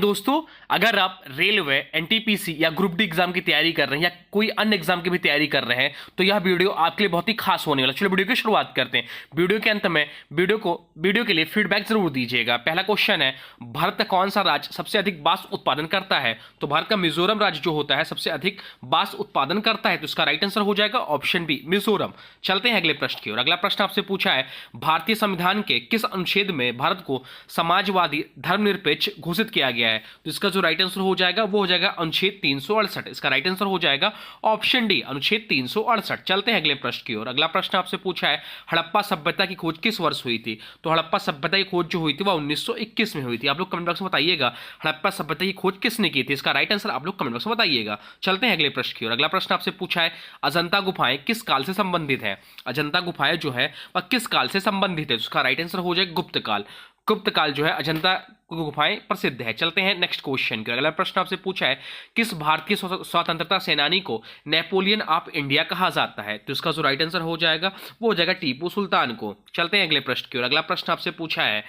दिन दोस्तों, अगर आप रेलवे, एनटीपीसी या ग्रुप डी एग्जाम की तैयारी कर रहे हैं या कोई अन्य एग्जाम की भी तैयारी कर रहे हैं तो यह वीडियो आपके लिए बहुत ही खास होने वाला है। चलो वीडियो की शुरुआत करते हैं। वीडियो के अंत में वीडियो के लिए फीडबैक जरूर दीजिएगा। पहला क्वेश्चन है, भारत का कौन सा राज्य सबसे अधिक बांस उत्पादन करता है? तो भारत का मिजोरम राज्य जो होता है सबसे अधिक बांस उत्पादन करता है, तो इसका राइट आंसर हो जाएगा ऑप्शन बी, मिजोरम। चलते हैं अगले प्रश्न की ओर। अगला प्रश्न आपसे पूछा है, भारतीय संविधान के किस अनुच्छेद में भारत को समाजवादी धर्मनिरपेक्ष घोषित किया गया है? तो इसका जो राइट आंसर हो जाएगा वो हो जाएगा अनुच्छेद 368। इसका राइट आंसर हो जाएगा ऑप्शन डी, अनुच्छेद 368। चलते हैं अगले प्रश्न की ओर। अगला प्रश्न आपसे पूछा है, हड़प्पा सभ्यता की खोज किस वर्ष हुई थी? तो हड़प्पा सभ्यता की खोज जो हुई थी वह 1921 में हुई थी। आप लोग कमेंट बॉक्स में बताइएगा हड़प्पा सभ्यता की खोज किसने की थी? इसका राइट आंसर आप लोग कमेंट बॉक्स में बताइएगा। चलते हैं अगले प्रश्न की ओर। अगला प्रश्न आपसे पूछा है, अजंता गुफाएं किस काल से संबंधित है? अजंता गुफाएं जो है वह किस काल से संबंधित है? उसका राइट आंसर हो जाएगा गुप्त काल। गुप्त काल जो है अजंता गुफाएं प्रसिद्ध है। चलते हैं नेक्स्ट क्वेश्चन की। अगला प्रश्न आपसे पूछा है, किस भारतीय स्वतंत्रता सेनानी को नेपोलियन ऑफ इंडिया कहा जाता है? तो इसका जो राइट आंसर हो जाएगा वो हो जाएगा टीपू सुल्तान को। चलते हैं अगले प्रश्न की ओर। अगला प्रश्न आपसे पूछा है,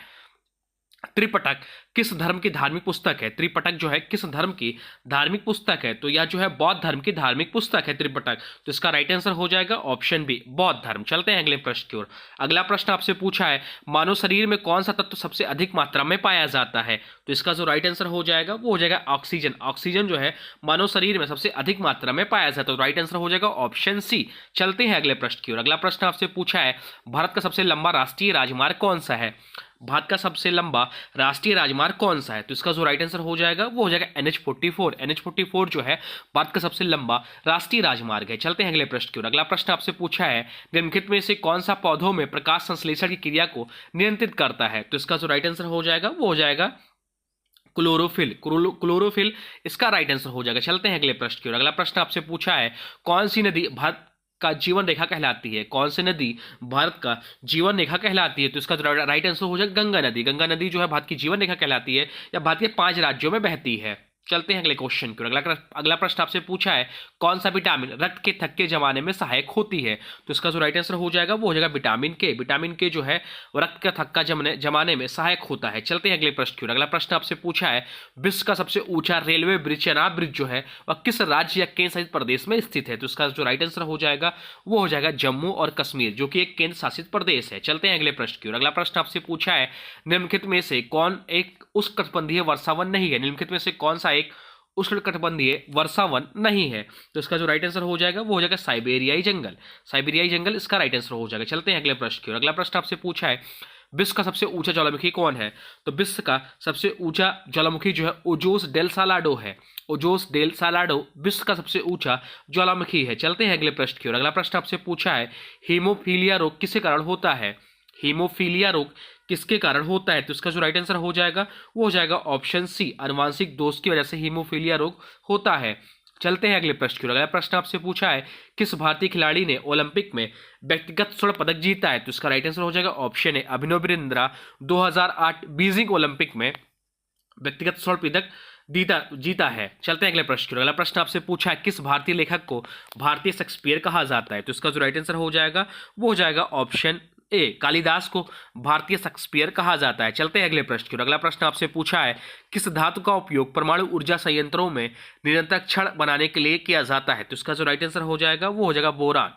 त्रिपिटक किस धर्म की धार्मिक पुस्तक है? त्रिपिटक जो है किस धर्म की धार्मिक पुस्तक है? तो यह जो है बौद्ध धर्म की धार्मिक पुस्तक है त्रिपिटक। तो इसका राइट आंसर हो जाएगा ऑप्शन बी, बौद्ध धर्म। चलते हैं अगले प्रश्न की ओर। अगला प्रश्न आपसे पूछा है, मानव शरीर में कौन सा तत्व सबसे अधिक मात्रा में पाया जाता है? तो इसका जो राइट आंसर हो जाएगा वो हो जाएगा ऑक्सीजन। ऑक्सीजन जो है मानव शरीर में सबसे अधिक मात्रा में पाया जाता है, तो राइट आंसर हो जाएगा ऑप्शन सी। चलते हैं अगले प्रश्न की ओर। अगला प्रश्न आपसे पूछा है, भारत का सबसे लंबा राष्ट्रीय राजमार्ग कौन सा है? भारत का सबसे लंबा राष्ट्रीय राजमार्ग कौन सा है? तो इसका जो राइट आंसर हो जाएगा वो हो जाएगा NH44। NH44 जो है भारत का सबसे लंबा राष्ट्रीय राजमार्ग है। चलते हैं अगले प्रश्न की ओर। अगला प्रश्न आपसे पूछा है, निम्नलिखित में से कौन सा पौधों में प्रकाश संश्लेषण की क्रिया को नियंत्रित करता है? तो इसका जो राइट आंसर हो जाएगा वो हो जाएगा क्लोरोफिल। क्लोरोफिल इसका राइट आंसर हो जाएगा। चलते हैं अगले प्रश्न की ओर। अगला प्रश्न आपसे पूछा है, कौन सी नदी भारत का जीवन रेखा कहलाती है? कौन सी नदी भारत का जीवन रेखा कहलाती है? तो इसका राइट आंसर हो जाएगा गंगा नदी। गंगा नदी जो है भारत की जीवन रेखा कहलाती है या भारत के 5 राज्यों में बहती है। चलते हैं अगले क्वेश्चन की ओर। अगला प्रश्न आपसे पूछा है, कौन सा विटामिन रक्त के थक्के जमाने में सहायक होती है? तो इसका जो राइट आंसर हो जाएगा वो हो जाएगा विटामिन के। विटामिन के जो है रक्त का थक्का जमाने में सहायक होता है। चलते हैं अगले प्रश्न की ओर। अगला प्रश्न आपसे पूछा है, विश्व का सबसे ऊंचा रेलवे ब्रिज चेनाब ब्रिज जो है वह किस राज्य या केंद्र शासित प्रदेश में स्थित है? तो इसका जो राइट आंसर हो जाएगा वो हो जाएगा जम्मू और कश्मीर, जो कि एक केंद्र शासित प्रदेश है। चलते हैं अगले प्रश्न की ओर। अगला प्रश्न आपसे पूछा है, निम्नलिखित में से कौन एक उष्णकटिबंधीय वर्षावन नहीं है? निम्नलिखित में से कौन सा एक उष्णकटिबंधीय वर्षावन नहीं है? तो इसका जो राइट आंसर हो जाएगा वो हो जाएगा साइबेरियाई जंगल। साइबेरियाई जंगल इसका राइट आंसर हो जाएगा। चलते हैं अगले प्रश्न की ओर। अगला प्रश्न आपसे पूछा है, विश्व का सबसे ऊंचा ज्वालामुखी कौन है? तो विश्व का सबसे ऊंचा ज्वालामुखी जो है ओजोस डेल सालाडो है। ओजोस डेल सालाडो विश्व का सबसे ऊंचा ज्वालामुखी है। चलते हैं अगले प्रश्न की ओर। अगला प्रश्न आपसे पूछा है, हीमोफीलिया रोग किसके कारण होता है? हीमोफीलिया रोग किसके कारण होता है? तो इसका जो राइट आंसर हो जाएगा वो हो जाएगा ऑप्शन सी, आनुवांशिक दोष की वजह से हीमोफीलिया रोग होता है। चलते हैं अगले प्रश्न की ओर। अगला प्रश्न आपसे पूछा है, किस भारतीय खिलाड़ी ने ओलंपिक में व्यक्तिगत स्वर्ण पदक जीता है? तो इसका राइट आंसर हो जाएगा option A, Abhinav Bindra 2008 Beijing Olympic में व्यक्तिगत स्वर्ण पदक जीता है। चलते हैं अगले प्रश्न की ओर। अगला प्रश्न आपसे पूछा है, किस भारतीय लेखक को भारतीय शेक्सपियर कहा जाता है? तो इसका जो राइट आंसर हो जाएगा वो हो जाएगा ऑप्शन ए, कालिदास को भारतीय शेक्सपियर कहा जाता है। चलते हैं अगले प्रश्न की ओर। अगला प्रश्न आपसे पूछा है, किस धातु का उपयोग परमाणु ऊर्जा संयंत्रों में निरंतर क्षण बनाने के लिए किया जाता है? तो इसका जो राइट आंसर हो जाएगा वो हो जाएगा बोरान।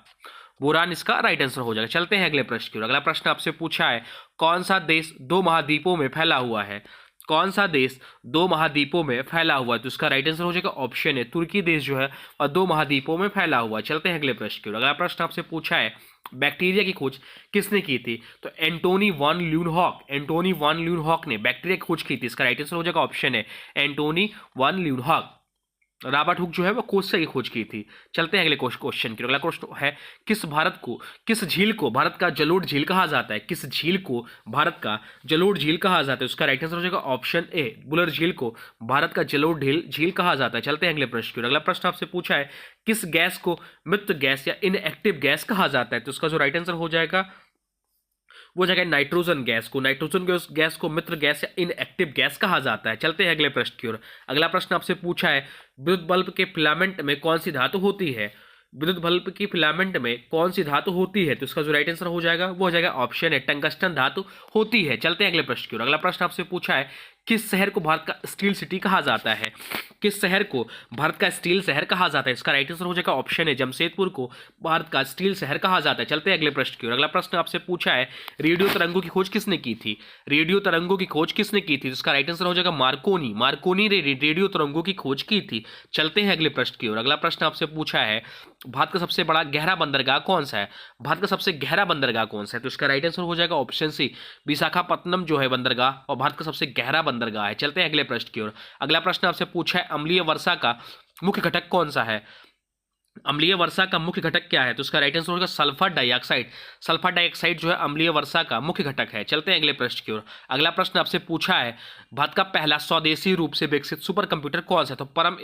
बोरान इसका राइट आंसर हो जाएगा। चलते हैं अगले प्रश्न की ओर। अगला प्रश्न आपसे पूछा है, कौन सा देश 2 महाद्वीपों में फैला हुआ है? कौन सा देश 2 महाद्वीपों में फैला हुआ है? तो इसका राइट आंसर हो जाएगा ऑप्शन ए, तुर्की देश जो है और 2 महाद्वीपों में फैला हुआ है। चलते हैं अगले प्रश्न की ओर। अगला प्रश्न आपसे पूछा है, बैक्टीरिया की खोज किसने की थी? तो एंटोनी वॉन ल्यूनहॉक। एंटोनी वॉन ल्यूनहॉक ने बैक्टीरिया की खोज की थी। इसका राइट आंसर हो जाएगा ऑप्शन है एंटोनी वॉन ल्यूनहॉक। रॉबर्ट हुक जो है वो कोस्टा की खोज की थी। चलते हैं अगले क्वेश्चन की। अगला क्वेश्चन है, किस झील को भारत का जलोढ़ झील कहा जाता है? किस झील को भारत का जलोढ़ झील कहा जाता है? उसका राइट आंसर हो जाएगा ऑप्शन ए, बुलर झील को भारत का जलोढ़ झील कहा जाता है। चलते हैं अगले प्रश्न की। अगला प्रश्न आपसे पूछा है, किस गैस को मृत गैस या इनएक्टिव गैस कहा जाता है? तो उसका जो राइट आंसर हो जाएगा वो जगह नाइट्रोजन गैस को मित्र गैस या इनएक्टिव गैस कहा जाता है। चलते हैं अगले प्रश्न की ओर। अगला प्रश्न आपसे पूछा है, विद्युत बल्ब के फिलामेंट में कौन सी धातु होती है? विद्युत बल्ब की फिलामेंट में कौन सी धातु होती है? तो इसका जो राइट आंसर हो जाएगा वो हो जाएगा ऑप्शन है, टंगस्टन धातु होती है। चलते हैं अगले प्रश्न की ओर। अगला प्रश्न आपसे पूछा है, किस शहर को भारत का स्टील सिटी कहा जाता है? किस शहर को भारत का स्टील शहर कहा जाता है? इसका राइट आंसर हो जाएगा ऑप्शन है जमशेदपुर को भारत का स्टील शहर कहा जाता है। चलते हैं अगले प्रश्न की ओर। अगला प्रश्न आपसे पूछा है रेडियो तरंगों की खोज किसने की थी? रेडियो तरंगों की खोज किसने की थी? इसका राइट आंसर हो जाएगा मार्कोनी। मार्कोनी ने रेडियो तरंगों की खोज की थी। चलते हैं अगले प्रश्न की ओर। अगला प्रश्न आपसे पूछा है भारत का सबसे बड़ा गहरा बंदरगाह कौन सा है? भारत का सबसे गहरा बंदरगाह कौन सा है? तो इसका राइट आंसर हो जाएगा ऑप्शन सी विशाखापत्तनम जो है बंदरगाह, और भारत का सबसे गहरा बंदरगाह है। चलते हैं अगले प्रश्न की ओर। अगला प्रश्न आपसे पूछा है अम्लीय वर्षा का मुख्य घटक कौन सा है? अम्लीय वर्षा का मुख्य घटक क्या है? तो इसका राइट आंसर होगा सल्फर डाइऑक्साइड। सल्फर डाइऑक्साइड जो है अम्लीय वर्षा का मुख्य घटक है। चलते हैं अगले प्रश्न की ओर। अगला प्रश्न आपसे पूछा है भारत का पहला स्वदेशी रूप से विकसित सुपर कंप्यूटर कौन सा है? तो परम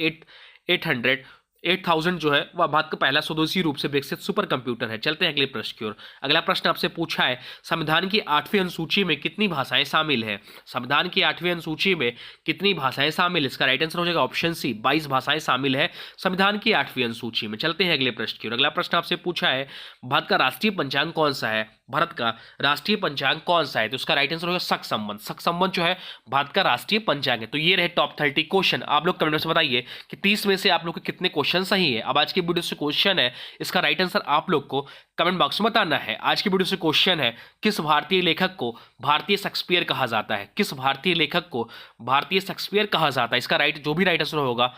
8000 जो है वह भारत का पहला स्वदेशी रूप से विकसित सुपर कंप्यूटर है। चलते हैं अगले प्रश्न की ओर। अगला प्रश्न आपसे पूछा है संविधान की 8वीं अनुसूची में कितनी भाषाएं शामिल है? संविधान की 8वीं अनुसूची में कितनी भाषाएं शामिल है? इसका राइट आंसर हो जाएगा ऑप्शन सी 22 भाषाएं शामिल है संविधान की 8वीं अनुसूची में। चलते हैं अगले प्रश्न की ओर। अगला प्रश्न आपसे पूछा है भारत का राष्ट्रीय पंचांग कौन सा है? भारत का राष्ट्रीय पंचांग कौन सा है? तो उसका राइट आंसर होगा शक संवत। शक संवत जो है भारत का राष्ट्रीय पंचांग है। तो ये रहे टॉप 30 क्वेश्चन। आप लोग कमेंट में बताइए कि 30 में से आप लोग के कितने क्वेश्चन सही है। अब आज की वीडियो से क्वेश्चन है, इसका राइट आंसर आप लोग को कमेंट बॉक्स में बताना है। आज की वीडियो से क्वेश्चन है किस भारतीय लेखक को भारतीय शेक्सपियर कहा जाता है? किस भारतीय लेखक को भारतीय शेक्सपियर कहा जाता है? इसका जो भी राइट आंसर होगा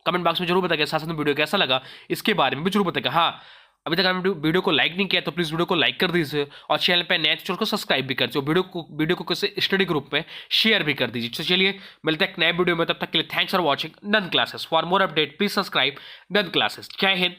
कमेंट बॉक्स में जरूर बताइएगा। साथ साथ वीडियो कैसा लगा इसके बारे में भी जरूर बताइएगा। हाँ, अभी तक आपने वीडियो को लाइक नहीं किया तो प्लीज वीडियो को लाइक कर दीजिए, और चैनल पे नए चैनल को सब्सक्राइब भी कर दीजिए, वीडियो को किसी स्टडी ग्रुप में शेयर भी कर दीजिए। तो चलिए मिलते हैं एक नए वीडियो में, तब तक के लिए thanks for watching nun classes. For more update please subscribe nun classes. जय हिंद,